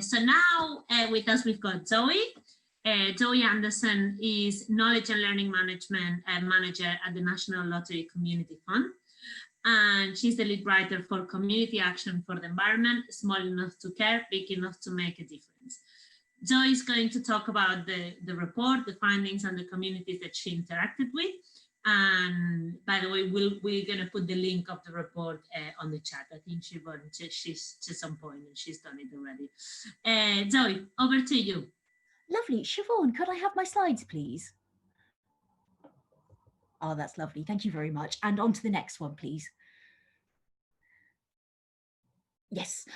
So now with us, we've got Zoe. Zoe Anderson is Knowledge and Learning Management Manager at the National Lottery Community Fund. And she's the lead writer for Community Action for the Environment, Small Enough to Care, Big Enough to Make a Difference. Zoe is going to talk about the report, the findings, and the communities that she interacted with. And by the way, we're going to put the link of the report on the chat. I think she's to some point and she's done it already. Zoe, over to you. Lovely. Siobhan, could I have my slides, please? Oh, that's lovely. Thank you very much. And on to the next one, please. Yes,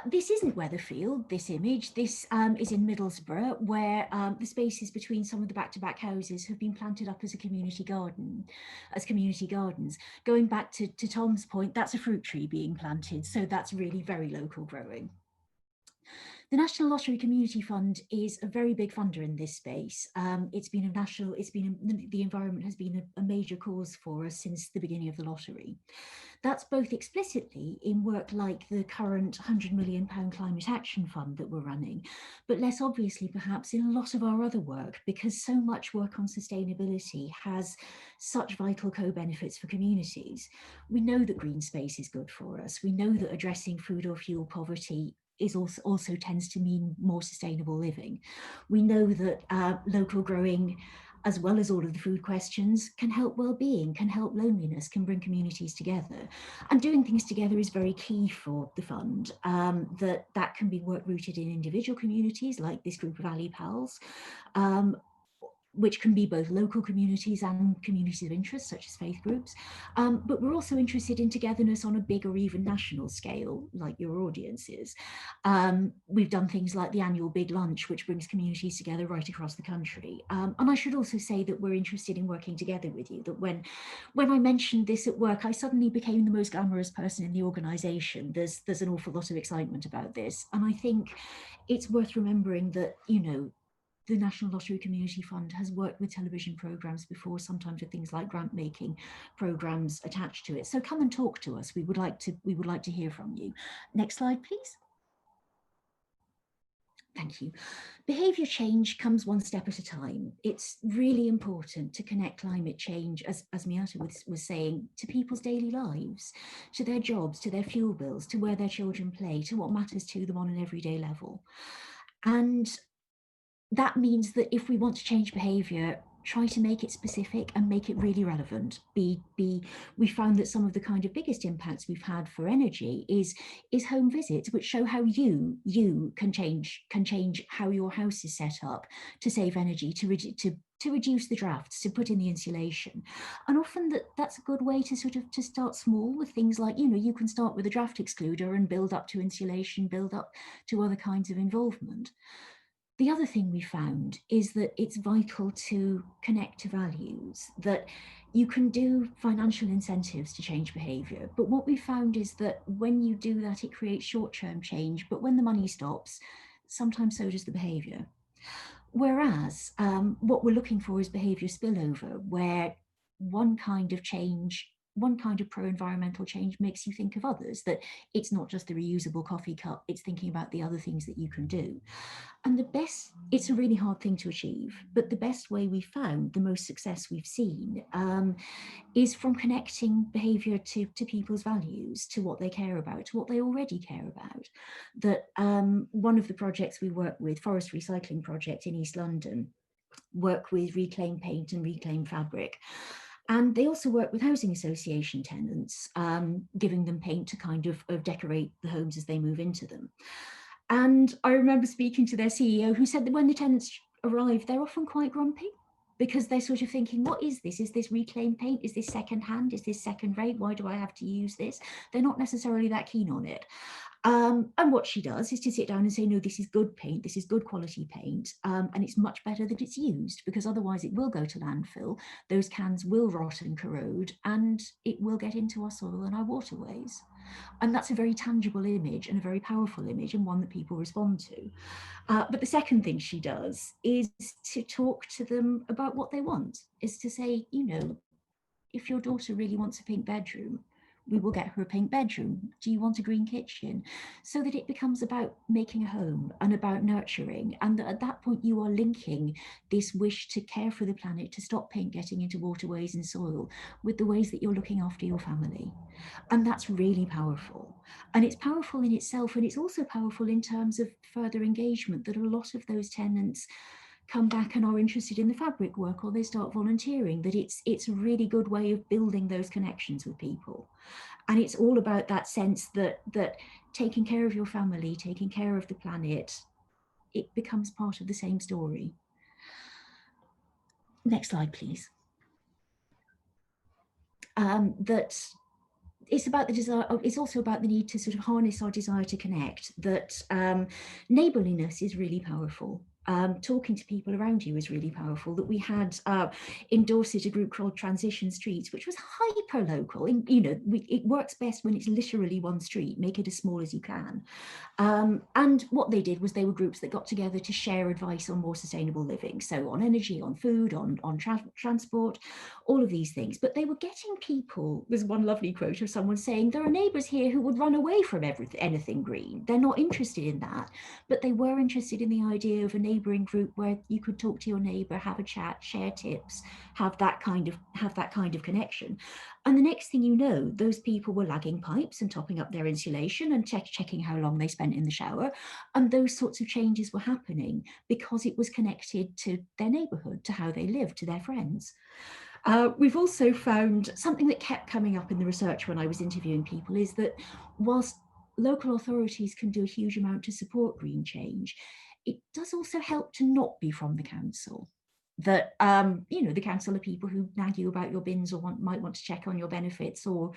this isn't Weatherfield, this image. This is in Middlesbrough, where the spaces between some of the back-to-back houses have been planted up as a community garden, as community gardens. Going back to Tom's point, that's a fruit tree being planted, so that's really very local growing. The National Lottery Community Fund is a very big funder in this space. The environment has been a major cause for us since the beginning of the lottery. That's both explicitly in work like the current £100 million Climate Action Fund that we're running, but less obviously perhaps in a lot of our other work, because so much work on sustainability has such vital co-benefits for communities. We know that green space is good for us. We know that addressing food or fuel poverty is also tends to mean more sustainable living. We know that local growing, as well as all of the food questions, can help well-being, can help loneliness, can bring communities together. And doing things together is very key for the fund. That can be work rooted in individual communities like this group of Alley Pals, which can be both local communities and communities of interest, such as faith groups. But we're also interested in togetherness on a big or even national scale, like your audiences. We've done things like the annual Big Lunch, which brings communities together right across the country. And I should also say that we're interested in working together with you, that when I mentioned this at work, I suddenly became the most glamorous person in the organisation. There's an awful lot of excitement about this. And I think it's worth remembering that, you know, the National Lottery Community Fund has worked with television programmes before, sometimes with things like grant making programmes attached to it. So come and talk to us. We would like to hear from you. Next slide, please. Thank you. Behaviour change comes one step at a time. It's really important to connect climate change, as Miata was saying, to people's daily lives, to their jobs, to their fuel bills, to where their children play, to what matters to them on an everyday level. And that means that if we want to change behaviour, try to make it specific and make it really relevant. We found that some of the kind of biggest impacts we've had for energy is home visits, which show how you can change how your house is set up to save energy, to reduce the drafts, to put in the insulation. And often that's a good way to to start small with things like, you know, you can start with a draft excluder and build up to insulation, build up to other kinds of involvement. The other thing we found is that it's vital to connect to values, that you can do financial incentives to change behaviour. But what we found is that when you do that, it creates short-term change. But when the money stops, sometimes so does the behaviour. Whereas what we're looking for is behaviour spillover, where one kind of pro-environmental change makes you think of others, that it's not just the reusable coffee cup, it's thinking about the other things that you can do. And it's a really hard thing to achieve, but the best way we found, the most success we've seen, is from connecting behaviour to people's values, to what they care about, to what they already care about. That one of the projects we work with, Forest Recycling Project in East London, work with reclaimed paint and reclaimed fabric. And they also work with housing association tenants, giving them paint to kind of decorate the homes as they move into them. And I remember speaking to their CEO, who said that when the tenants arrive, they're often quite grumpy, because they're sort of thinking, what is this? Is this reclaimed paint? Is this second hand? Is this second rate? Why do I have to use this? They're not necessarily that keen on it. And what she does is to sit down and say, no, this is good paint, this is good quality paint, and it's much better that it's used, because otherwise it will go to landfill, those cans will rot and corrode, and it will get into our soil and our waterways. And that's a very tangible image and a very powerful image, and one that people respond to. But the second thing she does is to talk to them about what they want, is to say, you know, if your daughter really wants a pink bedroom, We will get her a pink bedroom. Do you want a green kitchen? So that it becomes about making a home and about nurturing. And at that point, you are linking this wish to care for the planet, to stop paint getting into waterways and soil, with the ways that you're looking after your family. And that's really powerful. And it's powerful in itself. And it's also powerful in terms of further engagement, that a lot of those tenants come back and are interested in the fabric work, or they start volunteering, that it's a really good way of building those connections with people. And it's all about that sense that taking care of your family, taking care of the planet, it becomes part of the same story. Next slide, please. That it's about the desire, it's also about the need to sort of harness our desire to connect, that neighborliness is really powerful. Talking to people around you is really powerful. That we had in Dorset a group called Transition Streets, which was hyper local. You know, it works best when it's literally one street. Make it as small as you can. And what they did was they were groups that got together to share advice on more sustainable living. So on energy, on food, on transport, all of these things. But they were getting people, there's one lovely quote of someone saying, there are neighbours here who would run away from anything green. They're not interested in that, but they were interested in the idea of a neighbouring group where you could talk to your neighbour, have a chat, share tips, have that kind of connection. And the next thing you know, those people were lagging pipes and topping up their insulation and checking how long they spent in the shower. And those sorts of changes were happening because it was connected to their neighbourhood, to how they lived, to their friends. We've also found something that kept coming up in the research when I was interviewing people, is that whilst local authorities can do a huge amount to support green change, it does also help to not be from the council. That, you know, the council are people who nag you about your bins, or might want to check on your benefits, or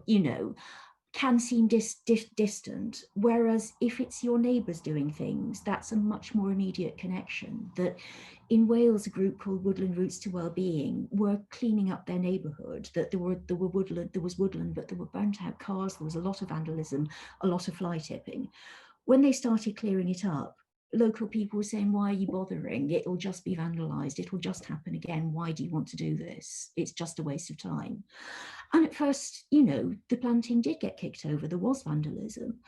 you know, can seem distant. Whereas if it's your neighbours doing things, that's a much more immediate connection. That in Wales, a group called Woodland Routes to Wellbeing were cleaning up their neighbourhood. That there was woodland, but there were burnt out cars, there was a lot of vandalism, a lot of fly tipping. When they started clearing it up, local people were saying, why are you bothering? It'll just be vandalised. It will just happen again. Why do you want to do this? It's just a waste of time. And at first, you know, the planting did get kicked over. There was vandalism,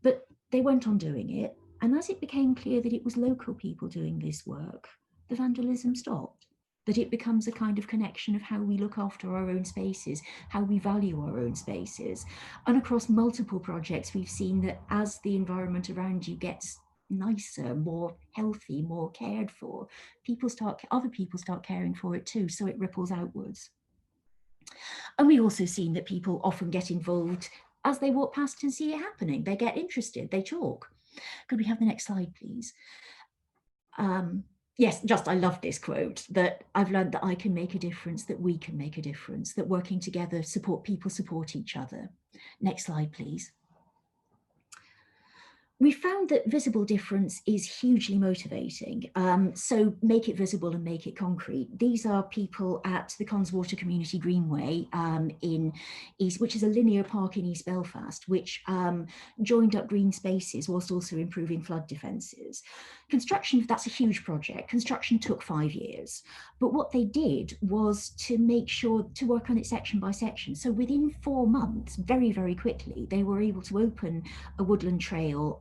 but they went on doing it. And as it became clear that it was local people doing this work, the vandalism stopped. That it becomes a kind of connection of how we look after our own spaces, how we value our own spaces. And across multiple projects, we've seen that as the environment around you gets nicer, more healthy, more cared for, other people start caring for it too, so it ripples outwards. And we've also seen that people often get involved as they walk past and see it happening. They get interested, they talk. Could we have the next slide, please? Yes, I love this quote, that I've learned that I can make a difference, that we can make a difference, that working together, people support each other. Next slide, please. We found that visible difference is hugely motivating. So make it visible and make it concrete. These are people at the Conswater Community Greenway which is a linear park in East Belfast, which joined up green spaces whilst also improving flood defences. Construction, that's a huge project. Construction took 5 years. But what they did was to make sure to work on it section by section. So within 4 months, very, very quickly, they were able to open a woodland trail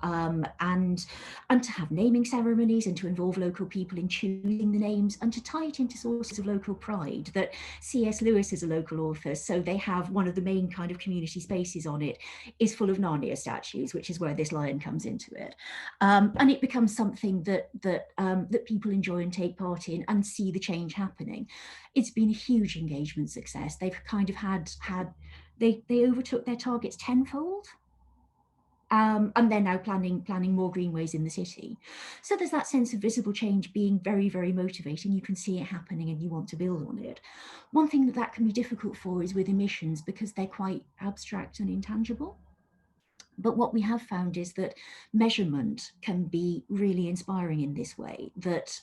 and to have naming ceremonies and to involve local people in choosing the names and to tie it into sources of local pride. That C.S. Lewis is a local author, so they have one of the main kind of community spaces on it is full of Narnia statues, which is where this lion comes into it. And it becomes something that people enjoy and take part in and see the change happening. It's been a huge engagement success. They've kind of they overtook their targets tenfold. And they're now planning more greenways in the city. So there's that sense of visible change being very, very motivating. You can see it happening and you want to build on it. One thing that can be difficult for is with emissions, because they're quite abstract and intangible. But what we have found is that measurement can be really inspiring in this way, that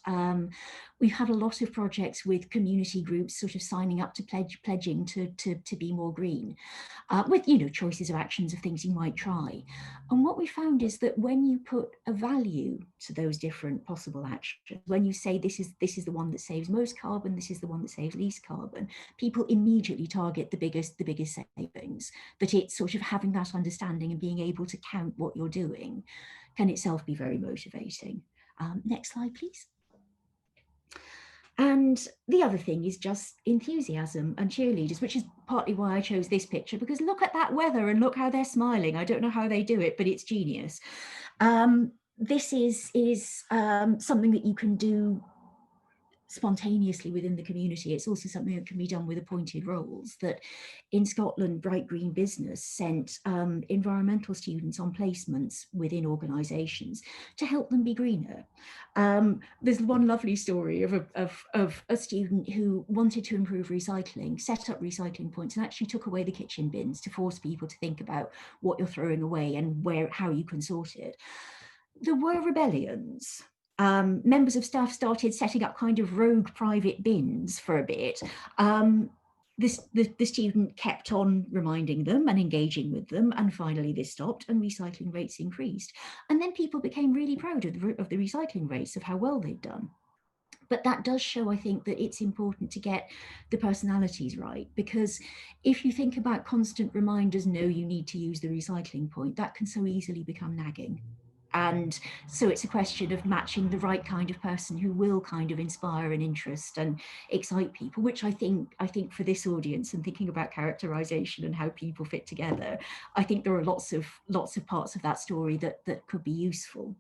we've had a lot of projects with community groups sort of signing up to pledging to be more green, with, you know, choices of actions of things you might try. And what we found is that when you put a value to those different possible actions, when you say this is the one that saves most carbon, this is the one that saves least carbon, people immediately target the biggest savings. That it's sort of having that understanding and being able to count what you're doing can itself be very motivating. Next slide, please. And the other thing is just enthusiasm and cheerleaders, which is partly why I chose this picture, because look at that weather and look how they're smiling. I don't know how they do it, but it's genius. This is something that you can do spontaneously within the community. It's also something that can be done with appointed roles. That in Scotland, Bright Green Business sent environmental students on placements within organisations to help them be greener. There's one lovely story of a student who wanted to improve recycling, set up recycling points, and actually took away the kitchen bins to force people to think about what you're throwing away and how you can sort it. There were rebellions. Members of staff started setting up kind of rogue private bins for a bit. The student kept on reminding them and engaging with them, and finally this stopped and recycling rates increased. And then people became really proud of the recycling rates, of how well they'd done. But that does show, I think, that it's important to get the personalities right, because if you think about constant reminders, no, you need to use the recycling point, that can so easily become nagging. And so it's a question of matching the right kind of person who will kind of inspire an interest and excite people, which I think for this audience, and thinking about characterization and how people fit together, I think there are lots of parts of that story that could be useful.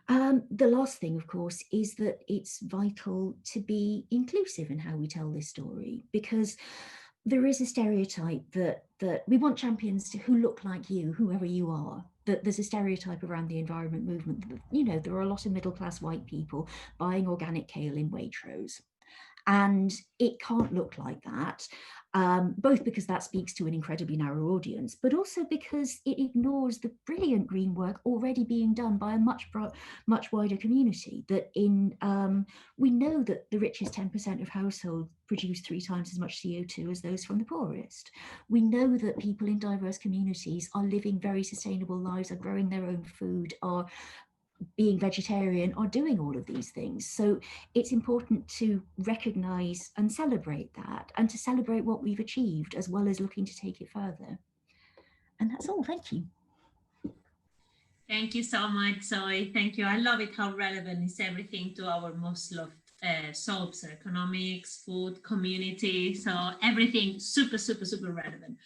The last thing, of course, is that it's vital to be inclusive in how we tell this story, because there is a stereotype that we want champions who look like you, whoever you are. That there's a stereotype around the environment movement that, you know, there are a lot of middle-class white people buying organic kale in Waitrose. And it can't look like that, both because that speaks to an incredibly narrow audience, but also because it ignores the brilliant green work already being done by a much wider community. That we know that the richest 10% of households produce 3 times as much CO2 as those from the poorest. We know that people in diverse communities are living very sustainable lives, are growing their own food, are being vegetarian, are doing all of these things. So it's important to recognise and celebrate that, and to celebrate what we've achieved, as well as looking to take it further. And that's all. Thank you. Thank you so much, Zoe. Thank you. I love it how relevant is everything to our most loved soaps, economics, food, community. So everything super relevant.